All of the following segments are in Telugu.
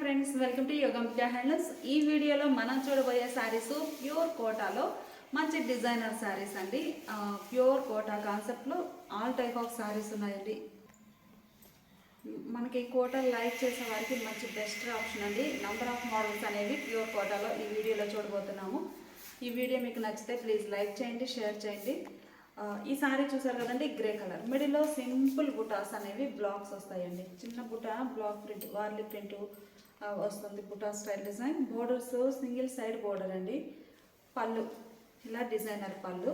Friends, welcome to Yogambika handlooms. ఈ వీడియోలో మనం చూడబోయే శారీస్ ప్యూర్ కోటాలో మంచి డిజైనర్ శారీస్ అండి. ప్యూర్ కోటా కాన్సెప్ట్లో ఆల్ టైప్ ఆఫ్ శారీస్ ఉన్నాయండి. మనకి కోటా లైక్ చేసే వారికి మంచి బెస్ట్ ఆప్షన్ అండి. నంబర్ ఆఫ్ మోడల్స్ అనేవి ప్యూర్ కోటాలో ఈ వీడియోలో చూడబోతున్నాము. ఈ వీడియో మీకు నచ్చితే ప్లీజ్ లైక్ చేయండి, షేర్ చేయండి. ఈ సారీ చూసారు కదండి, గ్రే కలర్, మిడిల్లో సింపుల్ బుటాస్ అనేవి బ్లాక్స్ వస్తాయండి. చిన్న బుటా బ్లాక్ ప్రింట్, వార్లీ ప్రింట్ వస్తుంది. బుటా style design, borders single side border అండి. పళ్ళు ఇలా డిజైనర్ పళ్ళు,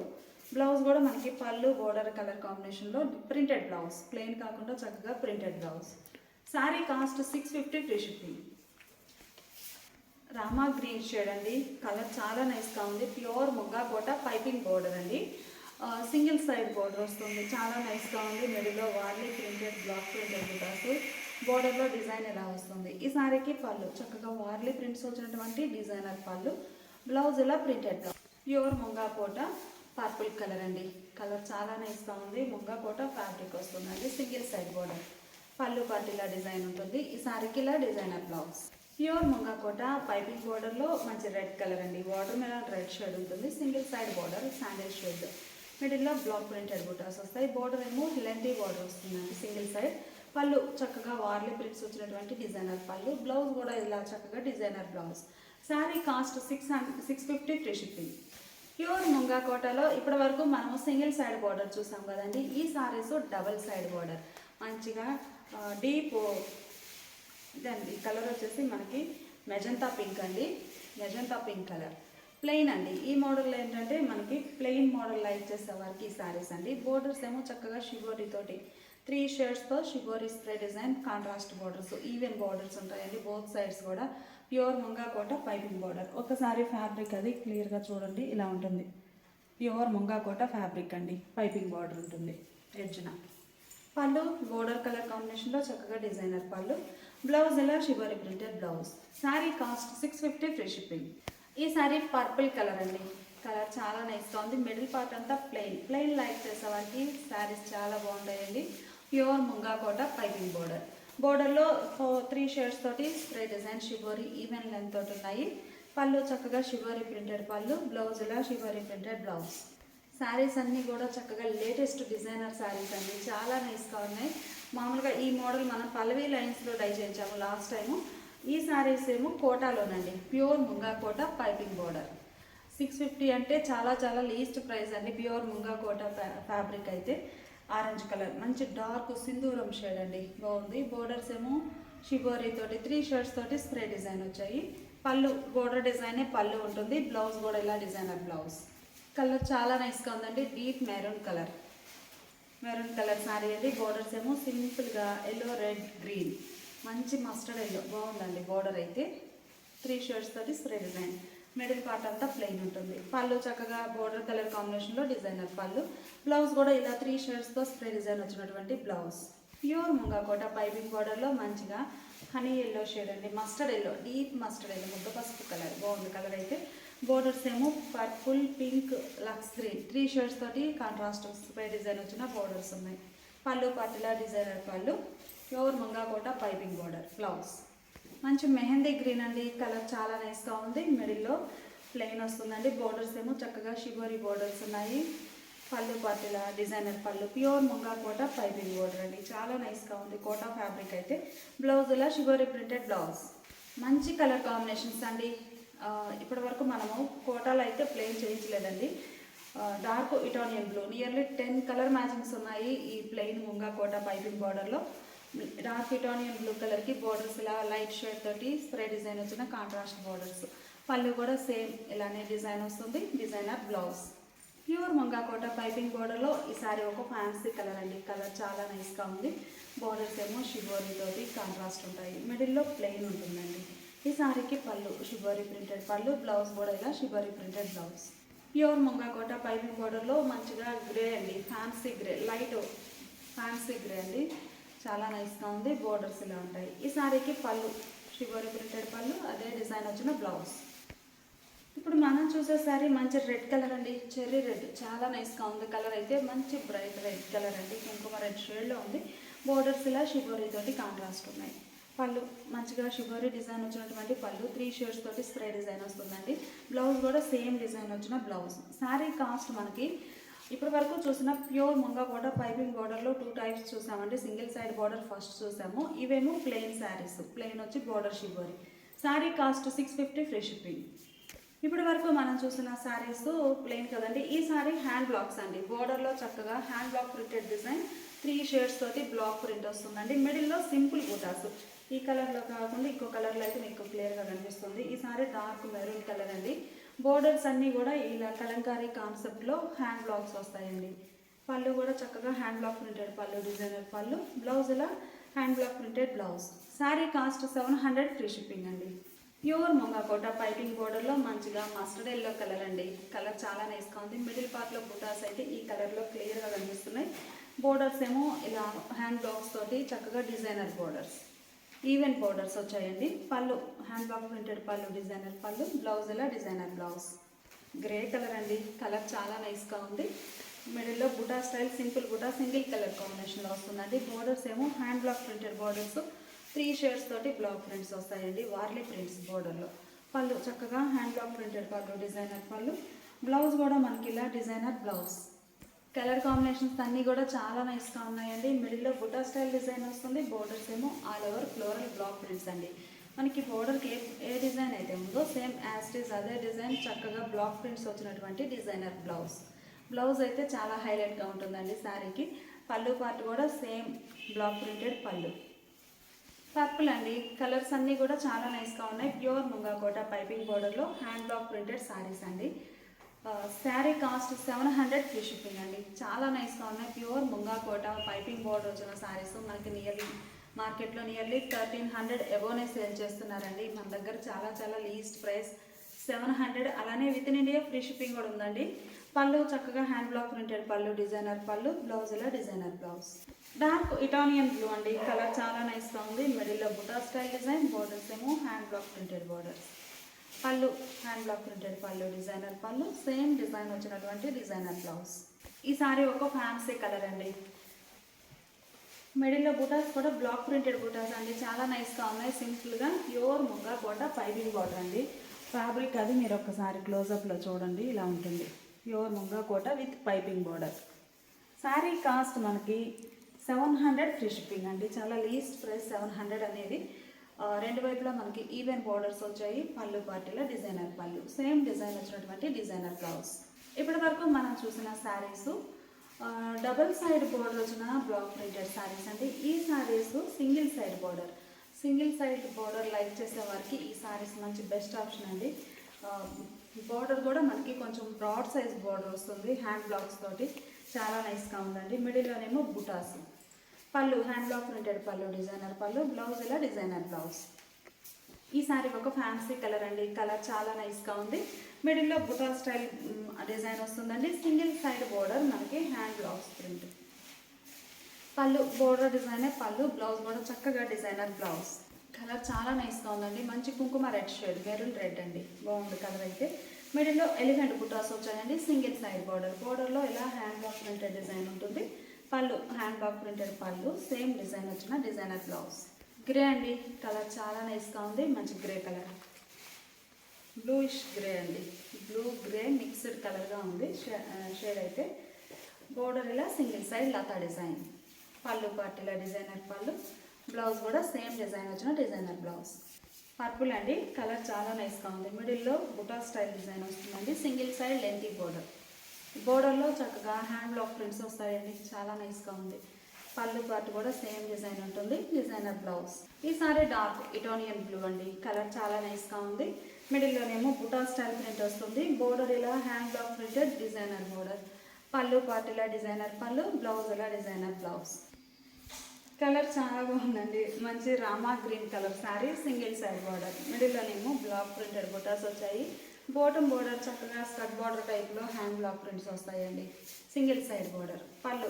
బ్లౌజ్ కూడా మనకి పళ్ళు బోర్డర్ కలర్ కాంబినేషన్లో ప్రింటెడ్ బ్లౌజ్, ప్లెయిన్ కాకుండా చక్కగా printed blouse. Sari cost 650 free shipping. రామా గ్రీన్ షేడ్ అండి, కలర్ చాలా నైస్గా ఉంది. Pure muga Kota piping border అండి. సింగిల్ సైడ్ బోర్డర్ వస్తుంది, చాలా నైస్గా ఉంది. మిడిల్లో వార్లీ ప్రింటెడ్ బ్లాక్ ప్రింటెడ్ బుటాస్, బోర్డర్లో డిజైన్ ఎలా వస్తుంది. ఈ సారీకి పళ్ళు చక్కగా వార్లీ ప్రింట్స్ వచ్చినటువంటి డిజైనర్ పళ్ళు, బ్లౌజ్ ఇలా ప్రింటెడ్ బ్లౌజ్. ప్యూర్ ముంగా కోట పర్పుల్ కలర్ అండి, కలర్ చాలా నైస్గా ఉంది. ముంగా కోట ఫ్యాబ్రిక్ వస్తుందండి. సింగిల్ సైడ్ బోర్డర్, పళ్ళు పాటు ఇలా డిజైన్ ఉంటుంది. ఈ సారీకి ఇలా designer blouse. Pure munga Kota piping బోర్డర్లో మంచి రెడ్ కలర్ అండి, వాటర్ మెలన్ రెడ్ షేడ్ ఉంటుంది. Single side border, sandal shade, మిడిల్లో బ్లాక్ ప్రింటెడ్ బుటాస్ వస్తాయి. బోర్డర్ ఏమో లెంతీ బోర్డర్ వస్తుందండి. సింగిల్ సైడ్ పళ్ళు చక్కగా వార్లీ ప్రింట్స్ వచ్చినటువంటి డిజైనర్ పళ్ళు, బ్లౌజ్ కూడా ఇలా చక్కగా designer blouse. Sari cost 650 free shipping. Pure munga కోటలో ఇప్పటి వరకు మనము సింగిల్ సైడ్ బోర్డర్ చూసాం కదండి. ఈ సారీస్ డబల్ సైడ్ బోర్డర్, మంచిగా డీప్ ఇదండి. కలర్ వచ్చేసి మనకి మెజంతా పింక్ అండి, మెజంతా పింక్ కలర్. ప్లెయిన్ అండి. ఈ మోడల్ ఏంటంటే మనకి ప్లెయిన్ మోడల్ లైక్ చేసే వారికి ఈ శారీస్ అండి. బోర్డర్స్ ఏమో చక్కగా షిబోరి తోటి 3 షేడ్స్తో shibori spray design, contrast borders, even borders ఉంటాయండి. బోత్ సైడ్స్ కూడా pure munga Kota piping border. ఒకసారి ఫ్యాబ్రిక్ అది క్లియర్గా చూడండి, ఇలా ఉంటుంది. ప్యూర్ ముంగా కోట ఫ్యాబ్రిక్ అండి, పైపింగ్ బోర్డర్ ఉంటుంది ఎడ్జ్న. పళ్ళు బోర్డర్ కలర్ కాంబినేషన్లో చక్కగా డిజైనర్ పళ్ళు, బ్లౌజ్ ఇలా shibori printed blouse. Sari cost 650 free shipping. ఈ సారీ పర్పుల్ కలర్ అండి, కలర్ చాలా నైస్గా ఉంది. మిడిల్ పార్ట్ అంతా ప్లెయిన్ లైక్ చేసే వారికి శారీస్ చాలా బాగుంటాయండి. Pure munga Kota piping border, బోర్డర్లో 3 షేడ్స్ తోటి spray design shibori even length తోటి ఉన్నాయి. పళ్ళు చక్కగా షిబోరి ప్రింటెడ్ పళ్ళు, బ్లౌజ్ ఇలా షిబోరి ప్రింటెడ్ బ్లౌజ్. శారీస్ అన్నీ కూడా చక్కగా లేటెస్ట్ డిజైనర్ శారీస్ అండి, చాలా నైస్గా ఉన్నాయి. మామూలుగా ఈ మోడల్ మనం పల్లవి లైన్స్లో డై చేయించాము లాస్ట్ టైము. ఈ శారీస్ ఏమో కోటాలోనండి, pure munga Kota piping border. 650 అంటే చాలా చాలా లీస్ట్ ప్రైస్ అండి. ప్యూర్ ముంగా కోట ఫ్యాబ్రిక్ అయితే ఆరెంజ్ కలర్, మంచి డార్క్ సింధూరం షేడ్ అండి, బాగుంది. బోర్డర్స్ ఏమో షిబోరి తోటి 3 షేడ్స్ తోటి స్ప్రే డిజైన్ వచ్చాయి. పళ్ళు బోర్డర్ డిజైనే పళ్ళు ఉంటుంది. బ్లౌజ్ కూడా ఇలా డిజైనర్ బ్లౌజ్. కలర్ చాలా నైస్గా ఉందండి, deep maroon colour, maroon colour sari అండి. బోర్డర్స్ ఏమో సింపుల్గా ఎల్లో, రెడ్, గ్రీన్, మంచి మస్టర్డ్ ఎల్లో, బాగుందండి. బోర్డర్ అయితే 3 షేడ్స్ తోటి స్ప్రే డిజైన్, మిడిల్ పార్ట్ అంతా ప్లెయిన్ ఉంటుంది. పళ్ళు చక్కగా బోర్డర్ కలర్ కాంబినేషన్లో డిజైనర్ పళ్ళు, బ్లౌజ్ కూడా ఇలా 3 షేడ్స్తో స్ప్రే డిజైన్ వచ్చినటువంటి blouse. Pure munga Kota piping బోర్డర్లో మంచిగా హనీ ఎల్లో షేడ్ అండి, mustard yellow, deep mustard yellow, ముద్ద పసుపు కలర్, బాగుంది కలర్ అయితే. బోర్డర్స్ ఏమో purple, pink, lux green, 3 shades తోటి కాంట్రాస్ట్ స్ప్రే డిజైన్ వచ్చిన బోర్డర్స్ ఉన్నాయి. పళ్ళు పాటిలా డిజైనర్ పళ్ళు, pure munga Kota piping border, blouse మంచి మెహందీ గ్రీన్ అండి, కలర్ చాలా నైస్గా ఉంది. మిడిల్లో ప్లెయిన్ వస్తుందండి. బోర్డర్స్ ఏమో చక్కగా షిబోరి బోర్డర్స్ ఉన్నాయి. పళ్ళు పాటిలా డిజైనర్ పళ్ళు, pure munga Kota piping border అండి, చాలా నైస్గా ఉంది. కోటా ఫ్యాబ్రిక్ అయితే. బ్లౌజ్ ఇలా షిబోరి ప్రింటెడ్ బ్లౌజ్. మంచి కలర్ కాంబినేషన్స్ అండి. ఇప్పటి వరకు మనము కోటాలో అయితే ప్లెయిన్ చేయించలేదండి. Dark Italian blue, nearly 10 colour matchings ఉన్నాయి ఈ ప్లెయిన్ ముంగా కోట పైపింగ్ బోర్డర్లో. డార్క్ ఇటాలియన్ బ్లూ కలర్కి బోర్డర్స్ ఇలా లైట్ షేడ్ తోటి స్ప్రే డిజైన్ వచ్చిన కాంట్రాస్ట్ బోర్డర్స్. పళ్ళు కూడా సేమ్ ఇలానే డిజైన్ వస్తుంది, designer blouse. Pure munga Kota piping బోర్డర్లో ఈ సారీ ఒక ఫ్యాన్సీ కలర్ అండి, కలర్ చాలా నైస్గా ఉంది. బోర్డర్స్ ఏమో షిబోరి తోటి కాంట్రాస్ట్ ఉంటాయి. మిడిల్లో ప్లెయిన్ ఉంటుందండి. ఈ సారీకి పళ్ళు షిబోరి ప్రింటెడ్ పళ్ళు, బ్లౌజ్ కూడా ఇలా shibori printed blouse. Pure munga Kota piping బోర్డర్లో మంచిగా గ్రే అండి, fancy grey, light fancy grey అండి, చాలా నైస్గా ఉంది. బోర్డర్స్ ఇలా ఉంటాయి. ఈ సారీకి పళ్ళు షిబోరి ప్రింటెడ్ పళ్ళు, అదే డిజైన్ వచ్చిన బ్లౌజ్. ఇప్పుడు మనం చూసే సారీ మంచి రెడ్ కలర్ అండి, చెర్రీ రెడ్, చాలా నైస్గా ఉంది. కలర్ అయితే మంచి బ్రైట్ రెడ్ కలర్ అండి, కుంకుమ రెడ్ షేడ్లో ఉంది. బోర్డర్స్ ఇలా షిబోరి తోటి కాంట్రాస్ట్ ఉన్నాయి. పళ్ళు మంచిగా షుగర్ డిజైన్ వచ్చినటువంటి పళ్ళు 3 షేడ్స్ తోటి స్ప్రే డిజైన్ వస్తుందండి. బ్లౌజ్ కూడా సేమ్ డిజైన్ వచ్చిన బ్లౌజ్. శారీ కాస్ట్ మనకి ఇప్పటి వరకు చూసిన ప్యూర్ ముంగా బోర్డర్ పైపింగ్ బోర్డర్లో 2 టైప్స్ చూసామండి. సింగిల్ సైడ్ బోర్డర్ ఫస్ట్ చూసాము. ఇవేమో ప్లెయిన్ శారీస్, ప్లెయిన్ వచ్చి border shibori. Sari cost 650 free shipping. ఇప్పటి వరకు మనం చూసిన శారీస్ ప్లెయిన్ కదండి. ఈ శారీ హ్యాండ్ బ్లాక్స్ అండి. బోర్డర్లో చక్కగా hand block printed design 3 shades తోటి బ్లాక్ ప్రింట్ వస్తుందండి. మిడిల్లో సింపుల్ బూటాస్. ఈ కలర్లో కాకుండా ఇంకో కలర్లో అయితే మీకు క్లియర్గా కనిపిస్తుంది. ఈ సారీ డార్క్ మెరూన్ కలర్ అండి. బోర్డర్స్ అన్నీ కూడా ఇలా కలంకారీ కాన్సెప్ట్లో హ్యాండ్ బ్లాక్స్ వస్తాయండి. పళ్ళు కూడా చక్కగా హ్యాండ్ బ్లాక్ ప్రింటెడ్ పళ్ళు, డిజైనర్ పళ్ళు. బ్లౌజ్ ఇలా hand block printed blouse. Sari cost 700 free shipping అండి. ప్యూర్ ముంగాకోట పైపింగ్ బోర్డర్లో మంచిగా మస్టర్డ్ ఎల్లో కలర్ అండి. కలర్ చాలా నైస్గా ఉంది. మిడిల్ పార్ట్లో బూటాస్ అయితే ఈ కలర్లో క్లియర్గా కనిపిస్తున్నాయి. బోర్డర్స్ ఏమో ఇలా హ్యాండ్ బ్లాక్స్ తోటి చక్కగా డిజైనర్ బోర్డర్స్, ఈవెన్ బోర్డర్స్ వచ్చాయండి. పళ్ళు హ్యాండ్ బ్లాక్ ప్రింటెడ్ పళ్ళు, డిజైనర్ పళ్ళు. బ్లౌజ్ ఇలా డిజైనర్ బ్లౌజ్. గ్రే కలర్ అండి. కలర్ చాలా నైస్గా ఉంది. మిడిల్లో buta style simple buta single colour కాంబినేషన్లో వస్తుందండి. బోర్డర్స్ ఏమో hand block printed borders 3 shades తోటి బ్లాక్ ప్రింట్స్ వస్తాయండి. వార్లీ ప్రింట్స్ బోర్డర్లో. పళ్ళు చక్కగా హ్యాండ్ బ్లాక్ ప్రింటెడ్ పళ్ళు, డిజైనర్ పళ్ళు. బ్లౌజ్ కూడా మనకి ఇలా డిజైనర్ బ్లౌజ్. కలర్ కాంబినేషన్స్ అన్నీ కూడా చాలా నైస్గా ఉన్నాయండి. మిడిల్లో బుటా స్టైల్ డిజైన్ వస్తుంది. బోర్డర్స్ ఏమో all over floral block prints అండి. మనకి బోర్డర్కి ఏ డిజైన్ అయితే ఉందో సేమ్ యాస్టీస్ అదే డిజైన్ చక్కగా బ్లాక్ ప్రింట్స్ వచ్చినటువంటి డిజైనర్ బ్లౌజ్. బ్లౌజ్ అయితే చాలా హైలైట్గా ఉంటుందండి శారీకి. పళ్ళు పార్ట్ కూడా సేమ్ బ్లాక్ ప్రింటెడ్ పళ్ళు. పర్పుల్ అండి. కలర్స్ అన్నీ కూడా చాలా నైస్గా ఉన్నాయి. ప్యూర్ ముంగాకోట పైపింగ్ బోర్డర్లో హ్యాండ్ బ్లాక్ ప్రింటెడ్ శారీస్ అండి. శారీ కాస్ట్ 700 ఫ్రీ షిప్పింగ్ అండి. చాలా నైస్గా ఉన్నాయి. ప్యూర్ ముంగాకోట పైపింగ్ బోర్డర్ వచ్చిన శారీస్ మనకి మార్కెట్లో నియర్లీ 1300 ఎబోనే సేల్ చేస్తున్నారండి. మన దగ్గర చాలా లీస్ట్ ప్రైస్ 700. అలానే with in India free shipping కూడా ఉందండి. పళ్ళు చక్కగా హ్యాండ్ బ్లాక్ ప్రింటెడ్ పళ్ళు, డిజైనర్ పళ్ళు. బ్లౌజ్ ఇలా designer blouse. Dark Italian blue అండి. కలర్ చాలా నైస్గా ఉంది. మిడిల్లో బుటా స్టైల్ డిజైన్. బోర్డర్స్ ఏమో హ్యాండ్ బ్లాక్ ప్రింటెడ్ బోర్డర్స్. పళ్ళు హ్యాండ్ బ్లాక్ ప్రింటెడ్ పళ్ళు, డిజైనర్ పళ్ళు. సేమ్ డిజైన్ వచ్చినటువంటి డిజైనర్ బ్లౌజ్. ఈ సారీ ఒక ఫ్యాన్సీ కలర్ అండి. మిడిల్లో బూటాస్ కూడా బ్లాక్ ప్రింటెడ్ బూటాస్ అండి. చాలా నైస్గా ఉన్నాయి. సింపుల్గా pure munga Kota piping border అండి. ఫ్యాబ్రిక్ అది మీరు ఒక్కసారి క్లోజప్లో చూడండి. ఇలా ఉంటుంది pure munga Kota with piping border. Sari cost మనకి 700 ఫ్రీ షిప్పింగ్ అండి. చాలా లీస్ట్ ప్రైస్ 700 అనేది. రెండు వైపులా మనకి ఈవెన్ బోర్డర్స్ వచ్చాయి. పళ్ళు పార్టీలో డిజైనర్ పళ్ళు, సేమ్ డిజైన్ వచ్చినటువంటి డిజైనర్ బ్లౌజ్. ఇప్పటి వరకు మనం చూసిన శారీస్ డబుల్ సైడ్ బోర్డర్ వచ్చిన బ్లాక్ ప్రింటెడ్ శారీస్ అండి. ఈ saris single side border like చేసే వారికి ఈ శారీస్ మంచి బెస్ట్ ఆప్షన్ అండి. బోర్డర్ కూడా మనకి కొంచెం బ్రాడ్ సైజ్ బోర్డర్ వస్తుంది హ్యాండ్ బ్లాక్స్ తోటి. చాలా నైస్గా ఉందండి. మిడిల్లోనేమో బుటాస్. పళ్ళు హ్యాండ్ బ్లాక్ ప్రింటెడ్ పళ్ళు, డిజైనర్ పళ్ళు. బ్లౌజ్ ఇలా డిజైనర్ బ్లౌజ్. ఈ శారీ ఒక ఫ్యాన్సీ కలర్ అండి. కలర్ చాలా నైస్గా ఉంది. మిడిల్లో బుటా స్టైల్ డిజైన్ వస్తుందండి. సింగిల్ సైడ్ బోర్డర్ మనకి హ్యాండ్ బ్లాక్స్ ప్రింట్. పళ్ళు బోర్డర్ డిజైనే పళ్ళు. బ్లౌజ్ కూడా చక్కగా డిజైనర్ బ్లౌజ్. కలర్ చాలా నైస్గా ఉందండి. మంచి కుంకుమ రెడ్ షేడ్, మెరూన్ రెడ్ అండి. బాగుంది కలర్ అయితే. మిడిల్లో ఎలిఫెంట్ బుటాస్ వచ్చాయండి. సింగిల్ సైడ్ బోర్డర్లో ఇలా హ్యాండ్ బ్లాక్ ప్రింటెడ్ డిజైన్ ఉంటుంది. పళ్ళు హ్యాండ్ బ్లాక్ ప్రింటెడ్ పళ్ళు, సేమ్ డిజైన్ వచ్చిన డిజైనర్ బ్లౌజ్. గ్రే అండి. కలర్ చాలా నైస్గా ఉంది. మంచి గ్రే కలర్, బ్లూయిష్ గ్రే అండి. బ్లూ గ్రే మిక్స్డ్ కలర్గా ఉంది షేడ్ అయితే. బోర్డర్ ఇలా సింగిల్ సైడ్ లతా డిజైన్. పళ్ళు పార్టీలా డిజైనర్ పళ్ళు. బ్లౌజ్ కూడా సేమ్ డిజైన్ వచ్చిన డిజైనర్ బ్లౌజ్. పర్పుల్ అండి. కలర్ చాలా నైస్గా ఉంది. మిడిల్లో బుటా స్టైల్ డిజైన్ వస్తుందండి. సింగిల్ సైడ్ లెంతీ బోర్డర్లో చక్కగా హ్యాండ్ బ్లాక్ ప్రింట్స్ వస్తాయండి. చాలా నైస్గా ఉంది. పళ్ళు పార్ట్ కూడా సేమ్ డిజైన్ ఉంటుంది, డిజైనర్ బ్లౌజ్. ఈ సారీ డార్క్ ఇటాలియన్ బ్లూ అండి. కలర్ చాలా నైస్గా ఉంది. మిడిల్లోనేమో బుటా స్టైల్ ప్రింట్ వస్తుంది. బోర్డర్ ఇలా hand block printed designer border. పళ్ళు పార్ట్ ఇలా డిజైనర్ పళ్ళు. బ్లౌజ్ ఇలా డిజైనర్ బ్లౌజ్. కలర్ చాలా బాగుందండి. మంచి రామా green colour sari. Single side border. మిడిల్లోనేమో బ్లాక్ ప్రింటెడ్ బుటాస్ వచ్చాయి. బాటమ్ బోర్డర్ చక్కగా స్కర్ట్ బోర్డర్ టైప్లో హ్యాండ్ బ్లాక్ ప్రింట్స్ వస్తాయండి. Single side border. పళ్ళు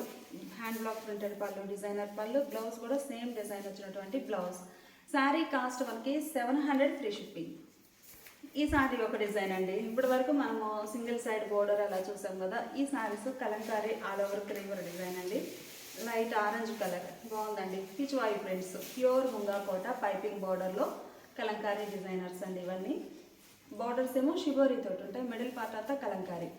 హ్యాండ్ బ్లాక్ ప్రింటెడ్ పళ్ళు, డిజైనర్ పళ్ళు. బ్లౌజ్ కూడా సేమ్ డిజైన్ వచ్చినటువంటి బ్లౌజ్. శారీ కాస్ట్ మనకి 700 ఫ్రీ షిప్పింగ్. ఈ శారీ ఒక డిజైన్ అండి. ఇప్పటి వరకు మనము సింగిల్ సైడ్ బోర్డర్ అలా చూసాం కదా. ఈ శారీస్ కలంకారీ ఆల్ ఓవర్ క్రీవర్ డిజైన్ అండి. లైట్ ఆరెంజ్ కలర్ బాగుందండి. Pichwai prints pure munga Kota piping బార్డర్లో కలంకారీ డిజైనర్స్ అండి ఇవన్నీ. బార్డర్స్ ఏమో షిబోరీ తోటి ఉంటాయి, మిడిల్ పార్ట్ అంతా కలంకారీ.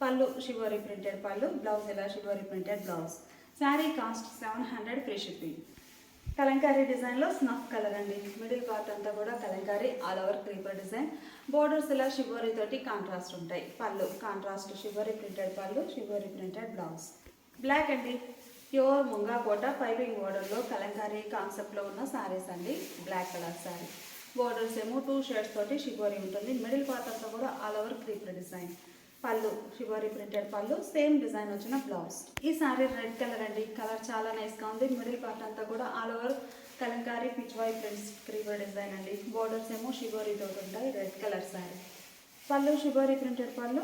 పళ్ళు షిబోరీ ప్రింటెడ్ పళ్ళు, బ్లౌజ్ ఇలా shibori printed blouse. Sari cost 700 free shipping. Kalamkari డిజైన్లో స్నఫ్ కలర్ అండి. మిడిల్ పార్ట్ అంతా కూడా Kalamkari, all over creeper design. Borders ఇలా షిబోరీ తోటి కాంట్రాస్ట్ ఉంటాయి. పళ్ళు కాంట్రాస్ట్ షిబోరీ ప్రింటెడ్ పళ్ళు, షిబోరీ ప్రింటెడ్ బ్లౌజ్. బ్లాక్ అండి, ప్యూర్ ముంగా కోట పైపింగ్ బోర్డర్లో కలంకారీ కాన్సెప్ట్లో ఉన్న శారీస్ అండి. Black colour sari. బోర్డర్స్ ఏమో 2 షేడ్స్ తోటి షిబోరీ ఉంటుంది. మిడిల్ పార్ట్ అంతా కూడా ఆల్ ఓవర్ క్రీపర్ డిజైన్. పళ్ళు షిబోరీ ప్రింటెడ్ పళ్ళు, సేమ్ డిజైన్ వచ్చిన బ్లౌజ్. ఈ శారీ రెడ్ కలర్ అండి. కలర్ చాలా నైస్గా ఉంది. మిడిల్ పార్ట్ అంతా కూడా all over Kalamkari Pichwai prints creeper design అండి. బోర్డర్స్ ఏమో షిబోరీ తోటి ఉంటాయి. Red colour sari. పళ్ళు షిబోరీ ప్రింటెడ్ పళ్ళు,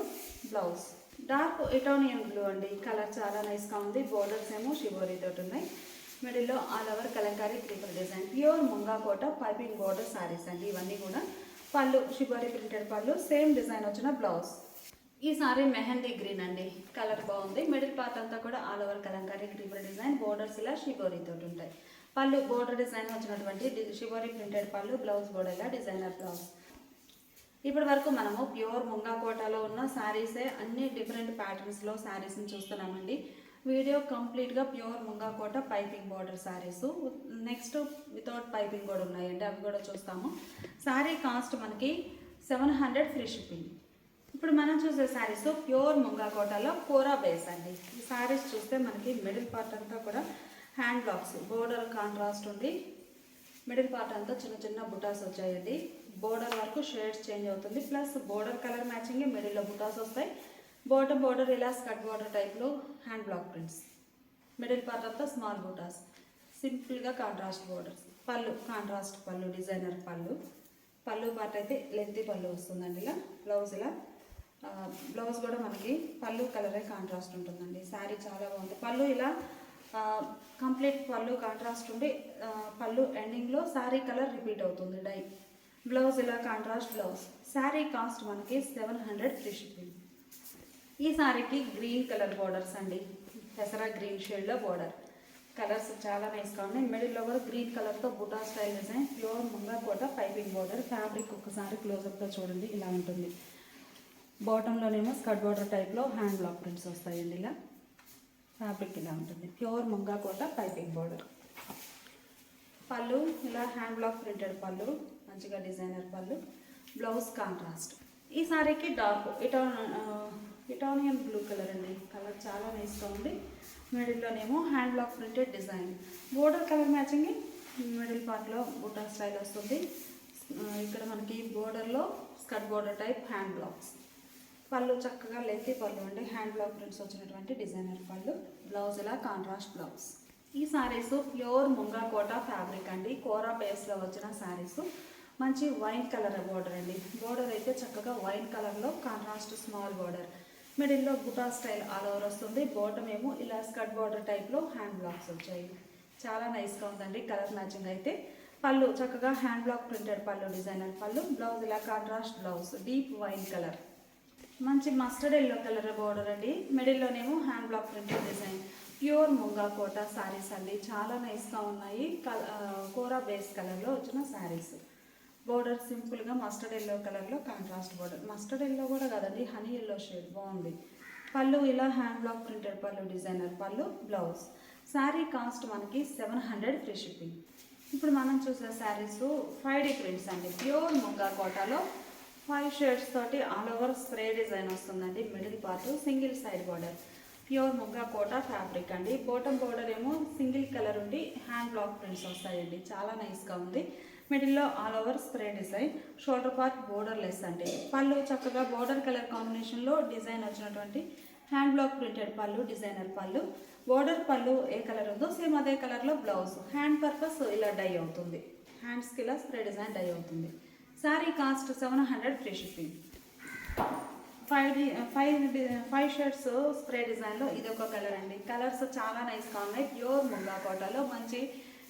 బ్లౌజ్. డార్క్ ఇటానియన్ బ్లూ అండి. కలర్ చాలా నైస్గా ఉంది. బోర్డర్స్ ఏమో షిబోరీ తోటి ఉన్నాయి. మిడిల్లో all over Kalamkari creeper design. Pure munga Kota piping border saris అండి ఇవన్నీ కూడా. పళ్ళు షిబోరీ ప్రింటెడ్ పళ్ళు, సేమ్ డిజైన్ వచ్చిన బ్లౌజ్. ఈ సారీ మెహందీ గ్రీన్ అండి. కలర్ బాగుంది. మిడిల్ పార్ట్ అంతా కూడా all over Kalamkari creeper design. Borders ఇలా షిబోరీ తోటి ఉంటాయి. పళ్ళు బోర్డర్ డిజైన్ వచ్చినటువంటి షిబోరీ ప్రింటెడ్ పళ్ళు, బ్లౌజ్ బోర్డర్ ఇలా డిజైనర్ బ్లౌజ్. ఇప్పటి వరకు మనము ప్యూర్ ముంగా కోటాలో ఉన్న శారీసే అన్ని డిఫరెంట్ ప్యాటర్న్స్లో శారీస్ని చూస్తున్నామండి. వీడియో కంప్లీట్గా pure munga Kota piping border saris. Next without piping కూడా ఉన్నాయండి, అవి కూడా చూస్తాము. శారీ కాస్ట్ మనకి 700 ఫ్రీ షిప్పింగ్. ఇప్పుడు మనం చూసే శారీస్ ప్యూర్ ముంగా కోటాలో కోరా బేస్ అండి. ఈ శారీస్ చూస్తే మనకి మిడిల్ పార్ట్ అంతా కూడా హ్యాండ్ బ్లాక్స్, బోర్డర్ కాంట్రాస్ట్ ఉంది. మిడిల్ పార్ట్ అంతా చిన్న చిన్న బుటాస్ వచ్చాయండి. బోర్డర్ వరకు షేడ్స్ చేంజ్ అవుతుంది. ప్లస్ బోర్డర్ కలర్ మ్యాచింగ్, మిడిల్లో బుటాస్ వస్తాయి. బాటమ్ బోర్డర్ ఇలా స్కర్ట్ బోర్డర్ టైప్లో hand block prints. Middle part అంతా స్మాల్ బుటాస్, సింపుల్గా కాంట్రాస్ట్ బోర్డర్స్. పళ్ళు కాంట్రాస్ట్ పళ్ళు, డిజైనర్ పళ్ళు. పళ్ళు పార్ట్ అయితే లెంతీ పళ్ళు వస్తుందండి ఇలా. బ్లౌజ్ ఇలా. బ్లౌజ్ కూడా మనకి పళ్ళు కలరే కాంట్రాస్ట్ ఉంటుందండి. శారీ చాలా బాగుంది. పళ్ళు ఇలా కంప్లీట్ పళ్ళు కాంట్రాస్ట్ ఉండి పళ్ళు ఎండింగ్లో శారీ కలర్ రిపీట్ అవుతుంది డై. బ్లౌజ్ ఇలా కాంట్రాస్ట్ బ్లౌజ్. శారీ కాస్ట్ మనకి 700 ఫ్రీ షిప్పింగ్. ఈ శారీకి గ్రీన్ కలర్ బోర్డర్స్ అండి. పెసరా గ్రీన్ షేడ్లో బోర్డర్. కలర్స్ చాలా నైస్గా ఉన్నాయి. మిడిల్లో కూడా గ్రీన్ కలర్తో బుటా style design. Pure munga Kota piping border. Fabric ఒకసారి క్లోజప్లో చూడండి, ఇలా ఉంటుంది. బాటంలోనేమో స్కర్ట్ బోర్డర్ టైప్లో హ్యాండ్ బ్లాక్ ప్రింట్స్ వస్తాయండి ఇలా. ఫ్యాబ్రిక్ ఇలా ఉంటుంది. Pure munga Kota piping border. పళ్ళు ఇలా హ్యాండ్ బ్లాక్ ప్రింటెడ్ పళ్ళు, మంచిగా డిజైనర్ పళ్ళు. Blouse contrast. ఈ శారీకి డార్క్ ఇటానియన్ బ్లూ కలర్ అండి. కలర్ చాలా నైస్గా ఉంది. మిడిల్లోనేమో hand block printed design. Border colour matching. Middle పార్ట్లో బుటా స్టైల్ వస్తుంది. ఇక్కడ మనకి బోర్డర్లో skirt border type hand blocks. పళ్ళు చక్కగా లెంతీ పళ్ళు అండి. హ్యాండ్ బ్లాక్ ప్రింట్స్ వచ్చినటువంటి డిజైనర్ పళ్ళు. బ్లౌజ్ ఇలా కాంట్రాస్ట్ బ్లౌజ్. ఈ శారీస్ ప్యూర్ ముంగా కోట ఫ్యాబ్రిక్ అండి. కోరా బేస్లో వచ్చిన శారీస్. మంచి వైన్ కలర్ బోర్డర్ అండి. బోర్డర్ అయితే చక్కగా వైన్ కలర్లో కాంట్రాస్ట్ స్మాల్ బోర్డర్. మిడిల్లో బుటా స్టైల్ ఆల్ ఓవర్ వస్తుంది. బాటమ్ ఏమో ఇలా స్కర్ట్ బోర్డర్ టైప్లో హ్యాండ్ బ్లాక్స్ వచ్చాయి. చాలా నైస్గా ఉందండి కలర్ మ్యాచింగ్ అయితే. పళ్ళు చక్కగా హ్యాండ్ బ్లాక్ ప్రింటెడ్ పళ్ళు, డిజైనర్ పళ్ళు. బ్లౌజ్ ఇలా contrast blouse. Deep wine colour. మంచి మస్టర్డ్ ఎల్లో కలర్ బోర్డర్ అండి. మిడిల్లోనేమో hand block printed design. Pure munga Kota saris అండి. చాలా నైస్గా ఉన్నాయి. కోరా బేస్ కలర్లో వచ్చిన శారీస్. బోర్డర్ సింపుల్గా మస్టర్డ్ ఎల్లో కలర్లో కాంట్రాస్ట్ బోర్డర్. మస్టర్డ్ ఎల్లో కూడా కాదండి, హనీ ఎల్లో షేడ్ బాగుంది. పళ్ళు ఇలా హ్యాండ్ బ్లాక్ ప్రింటెడ్ పళ్ళు, డిజైనర్ పళ్ళు. బ్లౌజ్. శారీ కాస్ట్ మనకి 700 ఫ్రీ షిప్పింగ్. ఇప్పుడు మనం చూసే శారీస్ 5D ప్రింట్స్ అండి. ప్యూర్ ముంగా కోటాలో 5 షేడ్స్ తోటి ఆల్ ఓవర్ స్ప్రే డిజైన్ వస్తుందండి. Middle part single side border. Pure munga Kota fabric అండి. బాటమ్ బోర్డర్ ఏమో సింగిల్ కలర్ ఉండి హ్యాండ్ బ్లాక్ ప్రింట్స్ వస్తాయండి. చాలా నైస్గా ఉంది. మిడిల్లో all over spray design. Shoulder part border less అండి. పళ్ళు చక్కగా బోర్డర్ కలర్ కాంబినేషన్లో డిజైన్ వచ్చినటువంటి హ్యాండ్ బ్లాక్ ప్రింటెడ్ పళ్ళు, డిజైనర్ పళ్ళు. బోర్డర్ పళ్ళు ఏ కలర్ ఉందో సేమ్ అదే కలర్లో బ్లౌజ్. హ్యాండ్ పర్పస్ ఇలా డై అవుతుంది. హ్యాండ్స్కి ఇలా స్ప్రే డిజైన్ డై అవుతుంది. Sari cost 700 free shipping. 5 shades spray డిజైన్లో ఇది ఒక కలర్ అండి. కలర్స్ చాలా నైస్గా ఉన్నాయి. ప్యూర్ ముంగా కోటాలో మంచి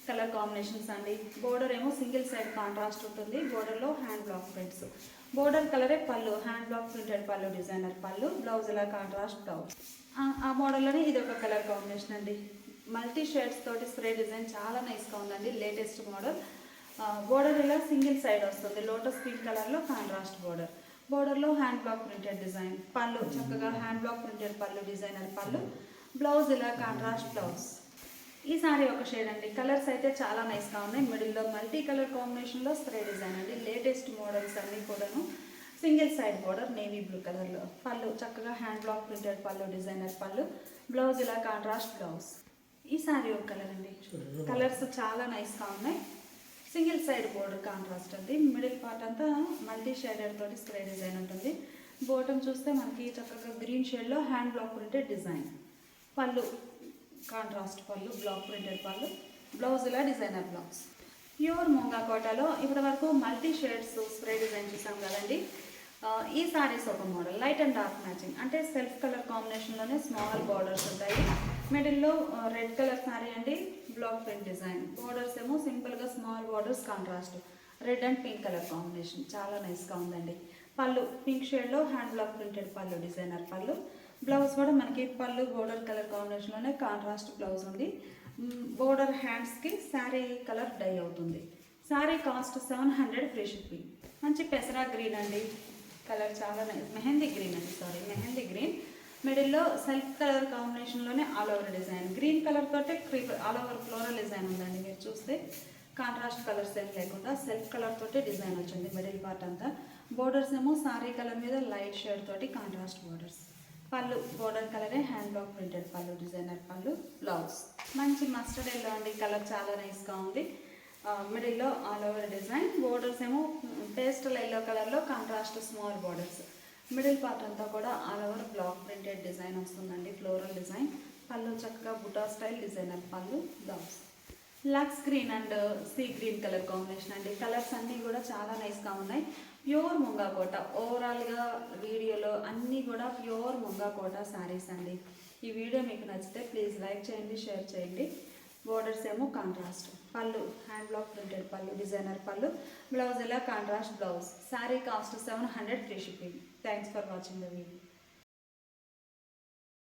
కలర్ కాంబినేషన్స్ అండి. బోర్డర్ ఏమో సింగిల్ సైడ్ కాంట్రాస్ట్ ఉంటుంది. బోర్డర్లో హ్యాండ్ బ్లాక్ ప్రింట్స్. బోర్డర్ కలరే పళ్ళు, హ్యాండ్ బ్లాక్ ప్రింటెడ్ పళ్ళు, డిజైనర్ పళ్ళు. బ్లౌజ్ ఇలా కాంట్రాస్ట్ బ్లౌజ్. ఆ మోడల్లోనే ఇది ఒక కలర్ కాంబినేషన్ అండి. మల్టీ షేడ్స్ తోటి స్ప్రే డిజైన్ చాలా నైస్గా ఉందండి, లేటెస్ట్ మోడల్. బోర్డర్ ఇలా సింగిల్ సైడ్ వస్తుంది, లోటస్ పింక్ కలర్లో కాంట్రాస్ట్ బోర్డర్. బోర్డర్లో hand block printed design, pallu చక్కగా హ్యాండ్ బ్లాక్ ప్రింటెడ్ పళ్ళు, డిజైనర్ పళ్ళు. బ్లౌజ్ ఇలా కాంట్రాస్ట్ బ్లౌజ్. ఈ సారీ ఒక షేడ్ అండి, కలర్స్ అయితే చాలా నైస్గా ఉన్నాయి. మిడిల్లో మల్టీ కలర్ కాంబినేషన్లో స్ప్రే డిజైన్ అండి, లేటెస్ట్ మోడల్స్ అన్నీ కూడాను. Single side border navy blue కలర్లో, పళ్ళు చక్కగా హ్యాండ్ బ్లాక్ ప్రింటెడ్ పళ్ళు, డిజైనర్ పళ్ళు. బ్లౌజ్ ఇలా కాంట్రాస్ట్ బ్లౌజ్. ఈ సారీ ఒక కలర్ అండి, కలర్స్ చాలా నైస్గా ఉన్నాయి. సింగిల్ సైడ్ బోర్డర్ కాంట్రాస్ట్ అండి, మిడిల్ పార్ట్ అంతా మల్టీ షేడెడ్ తోటి స్ప్రే డిజైన్ ఉంటుంది. బోటమ్ చూస్తే మనకి చక్కగా గ్రీన్ షేడ్లో హ్యాండ్ బ్లాక్ ప్రింటెడ్ డిజైన్. పళ్ళు కాంట్రాస్ట్ పళ్ళు, బ్లాక్ ప్రింటెడ్ పళ్ళు. బ్లౌజ్ ఇలా డిజైనర్ బ్లౌజ్. ప్యూర్ ముంగా కోటలో ఇప్పటి వరకు మల్టీ షేడ్స్ స్ప్రే డిజైన్ చూసాం కదండి. ఈ సారీస్ ఒక model light and dark matching, అంటే సెల్ఫ్ కలర్ కాంబినేషన్లోనే స్మాల్ బార్డర్స్ ఉంటాయి. మిడిల్లో రెడ్ కలర్ సారీ అండి, బ్లాక్ ప్రింట్ డిజైన్. బోర్డర్స్ ఏమో సింపుల్గా small borders, contrast red and pink colour combination, చాలా నైస్గా ఉందండి. పళ్ళు పింక్ షేడ్లో హ్యాండ్ బ్లాక్ ప్రింటెడ్ పళ్ళు, డిజైనర్ పళ్ళు. బ్లౌజ్ కూడా మనకి పళ్ళు బోర్డర్ కలర్ కాంబినేషన్లోనే కాంట్రాస్ట్ బ్లౌజ్ ఉంది. బోర్డర్ హ్యాండ్స్కి శారీ కలర్ డై అవుతుంది. Sari cost 700 free shipping. మంచి పెసరా గ్రీన్ అండి, కలర్ చాలా మెహందీ గ్రీన్ అండి, మెహందీ గ్రీన్. మిడిల్లో సెల్ఫ్ కలర్ కాంబినేషన్లోనే all over design, green colour తోటే ఆల్ ఓవర్ ఫ్లోరల్ డిజైన్ ఉందండి. మీరు చూస్తే కాంట్రాస్ట్ కలర్స్ ఏం లేకుండా సెల్ఫ్ కలర్ తోటే డిజైన్ వచ్చింది మిడిల్ పార్ట్ అంతా. బోర్డర్స్ ఏమో సారీ కలర్ మీద లైట్ షేడ్ తోటి కాంట్రాస్ట్ బోర్డర్స్. పళ్ళు బోర్డర్ కలరే హ్యాండ్ బ్లాక్ ప్రింటెడ్ పళ్ళు, డిజైనర్ పళ్ళు. బ్లౌజ్ మంచి మస్టర్డ్ ఎల్లో అండి, కలర్ చాలా నైస్గా ఉంది. మిడిల్లో ఆల్ ఓవర్ డిజైన్. బోర్డర్స్ ఏమో పేస్టల్ ఎల్లో కలర్లో contrast small borders. Middle part అంతా కూడా all over block printed design వస్తుందండి, ఫ్లోరల్ డిజైన్. పళ్ళు చక్కగా బుటా స్టైల్, డిజైనర్ పళ్ళు. Blouse lux green and sea green colour combination అండి, కలర్స్ అన్నీ కూడా చాలా నైస్గా ఉన్నాయి. ప్యూర్ ముంగా కోట, ఓవరాల్గా వీడియోలో అన్నీ కూడా ప్యూర్ ముంగా కోట శారీస్ అండి. ఈ వీడియో మీకు నచ్చితే ప్లీజ్ లైక్ చేయండి, షేర్ చేయండి. బోర్డర్స్ ఏమో కాంట్రాస్ట్. పళ్ళు హ్యాండ్ బ్లాక్ ప్రింటెడ్ పళ్ళు, డిజైనర్ పళ్ళు. బ్లౌజ్ ఇలా contrast blouse. Sari cost 700 free shipping. Thanks for watching the video.